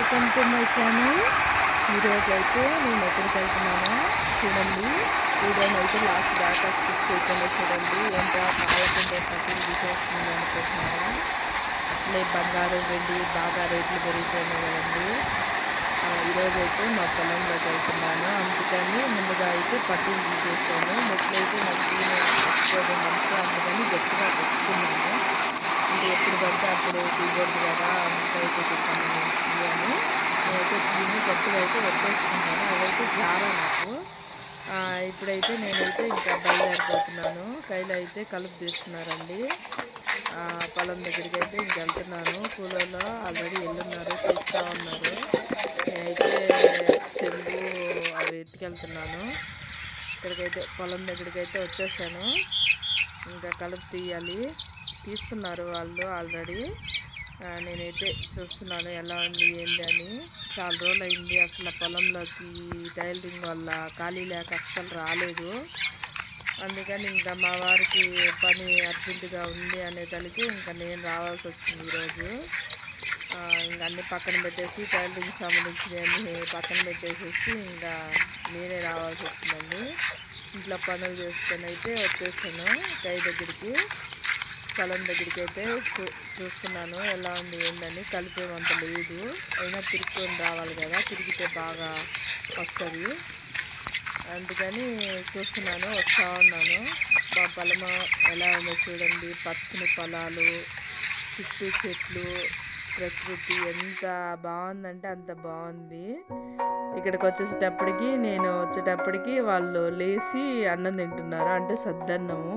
Welcome to my channel. ఈరోజు అయితే నేను ఎక్కడికి వెళ్తున్నానో చూడండి. వీడియోని అయితే లాస్ట్ దాకా స్కిప్ చేయకుండా చూడండి. ఏంటో కాయకుండా పట్టుకు తీసేస్తుంది అనుకుంటున్నాను. అసలే బంగారం వెండి బాగా రేట్లు పెరిగిపోయినాయి కదండి. ఈరోజు అయితే మా పొలంలోకి వెళ్తున్నాను. అందుకని ముందుగా అయితే పట్టుకు తీసేసాను. మెట్లయితే నాకు తీసుకోవడం మనసు అందుకని గట్టిగా పెట్టుకున్నాను. అంటే ఎప్పుడు పడితే అప్పుడు తీయకూడదు కదా, అంతైతే సంబంధించింది అని నేనైతే దీన్ని గట్టిగా అయితే వదిలేసుకున్నాను. అవైతే జారా నాకు. ఇప్పుడైతే నేనైతే ఇంకా బయలుదేరిపోతున్నాను. కైలు అయితే కలుపు తీస్తున్నారండి. పొలం దగ్గరికి అయితే ఇంక వెళ్తున్నాను. కూలలో ఆల్రెడీ వెళ్ళున్నారు, తీస్తూ ఉన్నారు. నేనైతే చెంబు అవి ఎత్తుకెళ్తున్నాను. ఇక్కడికైతే పొలం దగ్గరికి అయితే వచ్చేసాను. ఇంకా కలుపు తీయాలి. తీస్తున్నారు వాళ్ళు ఆల్రెడీ. నేనైతే చూస్తున్నాను ఎలా ఉంది ఏంటి అని. చాలా రోజులు అయింది అసలు పొలంలోకి టైలరింగ్ వల్ల ఖాళీ లేక అస్సలు రాలేదు. అందుకని ఇంకా మా వారికి పని అర్జెంటుగా ఉంది అనేదానికి ఇంకా నేను రావాల్సి వచ్చింది ఈరోజు. ఇంకా అన్నీ పక్కన పెట్టేసి టైలరింగ్ సంబంధించినవన్నీ పక్కన పెట్టేసేసి ఇంకా నేనే రావాల్సి వచ్చిందండి. ఇంట్లో పనులు చేసుకొని అయితే వచ్చేసాను కై దగ్గరికి, పొలం దగ్గరికి అయితే చూస్తున్నాను ఎలా ఉంది ఏంటని. కలిపేమంత లేదు, అయినా తిరుక్కొని రావాలి కదా, తిరిగితే బాగా వస్తుంది. అందుకని చూస్తున్నాను, వస్తూ ఉన్నాను. మా పొలము ఎలా ఉందో చూడండి. పచ్చని పొలాలు, చుట్టూ చెట్లు, ప్రకృతి ఎంత బాగుందంటే అంత బాగుంది. ఇక్కడికి వచ్చేటప్పటికి వాళ్ళు లేచి అన్నం తింటున్నారు. అంటే సద్దన్నము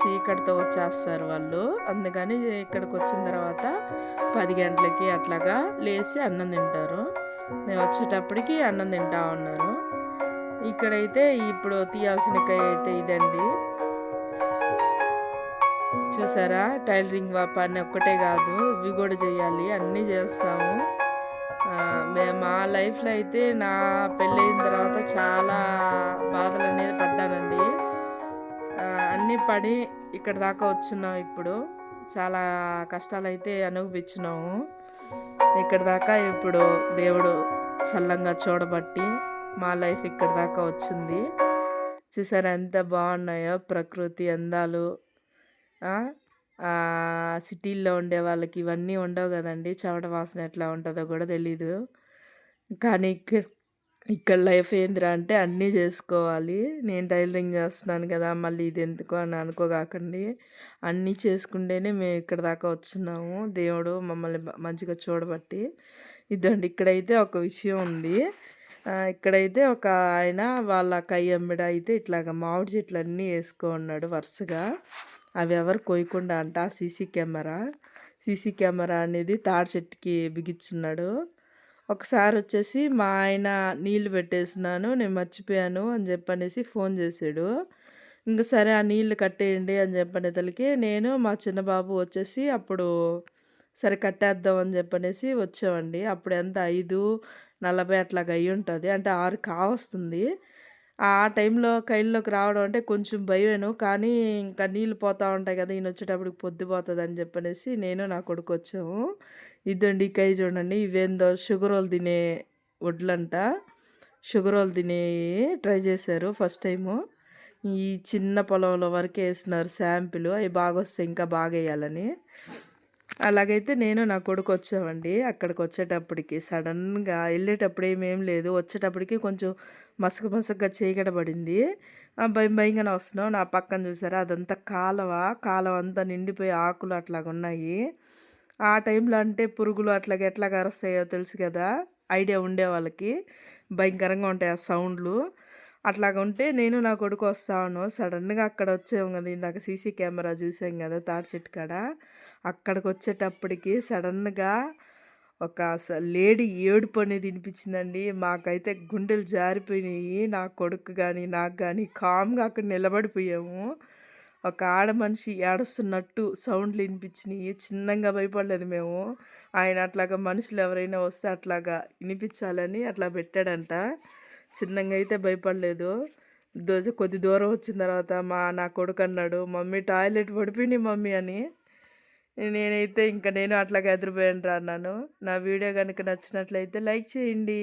చీకటితో వచ్చేస్తారు వాళ్ళు. అందుకని ఇక్కడికి వచ్చిన తర్వాత 10 గంటలకి అట్లాగా లేచి అన్నం తింటారు. నేను వచ్చేటప్పటికి అన్నం తింటా ఉన్నారు. ఇక్కడైతే ఇప్పుడు తీయాల్సిన కాయ అయితే ఇదండి. చూసారా, టైలరింగ్ పని ఒక్కటే కాదు, ఇవి కూడా చేయాలి, అన్నీ చేస్తాము. మా లైఫ్లో అయితే నా పెళ్ళయిన తర్వాత చాలా బాధలు అనేది పడ్డానండి. అన్నీ పడి ఇక్కడ దాకా వచ్చినాం. ఇప్పుడు చాలా కష్టాలు అయితే అనుభవించినాము. ఇక్కడ దాకా ఇప్పుడు దేవుడు చల్లంగా చూడబట్టి మా లైఫ్ ఇక్కడ దాకా వచ్చింది. చూసారా ఎంత బాగున్నాయో ప్రకృతి అందాలు. సిటీల్లో ఉండే వాళ్ళకి ఇవన్నీ ఉండవు కదండి. చెమట వాసన ఎట్లా ఉంటుందో కూడా తెలీదు. కానీ ఇక్కడ లైఫ్ ఏందిరా అంటే అన్నీ చేసుకోవాలి. నేను టైలరింగ్ చేస్తున్నాను కదా, మళ్ళీ ఇది ఎందుకు అని అనుకోగాకండి. అన్నీ చేసుకుంటేనే మేము ఇక్కడ దాకా వచ్చున్నాము. దేవుడు మమ్మల్ని మంచిగా చూడబట్టి. ఇదండి, ఇక్కడైతే ఒక విషయం ఉంది. ఇక్కడైతే ఒక ఆయన వాళ్ళ కయ్యంబిడ అయితే ఇట్లాగ మామిడి చెట్లు అన్నీ వేసుకో ఉన్నాడు వరుసగా. అవి ఎవరు కోయకుండా అంట. సీసీ కెమెరా అనేది తాడి చెట్టుకి బిగించున్నాడు. ఒకసారి వచ్చేసి మా ఆయన నీళ్ళు పెట్టేసినాను, నేను మర్చిపోయాను అని చెప్పనేసి ఫోన్ చేశాడు. ఇంకా సరే ఆ నీళ్ళు కట్టేయండి అని చెప్పనేతలకి నేను మా చిన్న బాబు వచ్చేసి అప్పుడు సరే కట్టేద్దాం అని చెప్పనేసి వచ్చామండి. అప్పుడు ఎంత 5:40 అట్లాగ అయ్యి ఉంటుంది. అంటే 6 కావస్తుంది. ఆ టైంలో కైల్లోకి రావడం అంటే కొంచెం భయమేను. కానీ ఇంకా నీళ్ళు పోతూ ఉంటాయి కదా, ఈయన వచ్చేటప్పటికి పొద్దుపోతుంది అని చెప్పనేసి నేను నా కొడుకు వచ్చాము. ఇదండి కై చూడండి. ఇవేందో షుగరోలు తినే వడ్లంట. షుగరోలు తినే ట్రై చేశారు ఫస్ట్ టైము. ఈ చిన్న పొలంలో వరకే వేస్తున్నారు శాంపిల్. అవి బాగా వస్తే ఇంకా బాగా వేయాలని. అలాగైతే నేను నా కొడుకు వచ్చామండి. అక్కడికి వచ్చేటప్పటికి సడన్గా వెళ్ళేటప్పుడు ఏమేం లేదు, వచ్చేటప్పటికి కొంచెం మసకగా చీకట పడింది. భయంగానే వస్తున్నాం. నా పక్కన చూసారా, అదంతా కాలువ అంతా నిండిపోయి ఆకులు అట్లాగ ఉన్నాయి. ఆ టైంలో అంటే పురుగులు ఎట్లాగ అరుస్తాయో తెలుసు కదా, ఐడియా ఉండే వాళ్ళకి భయంకరంగా ఉంటాయి ఆ సౌండ్లు. అట్లాగ ఉంటే నేను నా కొడుకు వస్తాను. సడన్గా అక్కడ వచ్చాము కదా, ఇందాక సీసీ కెమెరా చూసాం కదా తాడి చెట్టు కాడ, అక్కడికి వచ్చేటప్పటికి సడన్గా ఒక లేడీ ఏడుపు అనేది వినిపించిందండి. మాకైతే గుండెలు జారిపోయినాయి. నా కొడుకు కానీ నాకు కానీ కామ్గా అక్కడ నిలబడిపోయాము. ఒక ఆడ మనిషి ఏడుస్తున్నట్టు సౌండ్లు వినిపించినాయి. చిన్నగా భయపడలేదు మేము. ఆయన అట్లాగా మనుషులు ఎవరైనా వస్తే అట్లాగా వినిపించాలని అట్లా పెట్టాడంట. చిన్నగా అయితే భయపడలేదు. కొద్ది దూరం వచ్చిన తర్వాత నా కొడుకు అన్నాడు, మమ్మీ టాయిలెట్ పడిపోయింది మమ్మీ అని. నేనైతే ఇంక నేను అట్లాగే అదిరిపోయానురా అన్నాను. నా వీడియో గనుక నచ్చినట్లయితే లైక్ చేయండి.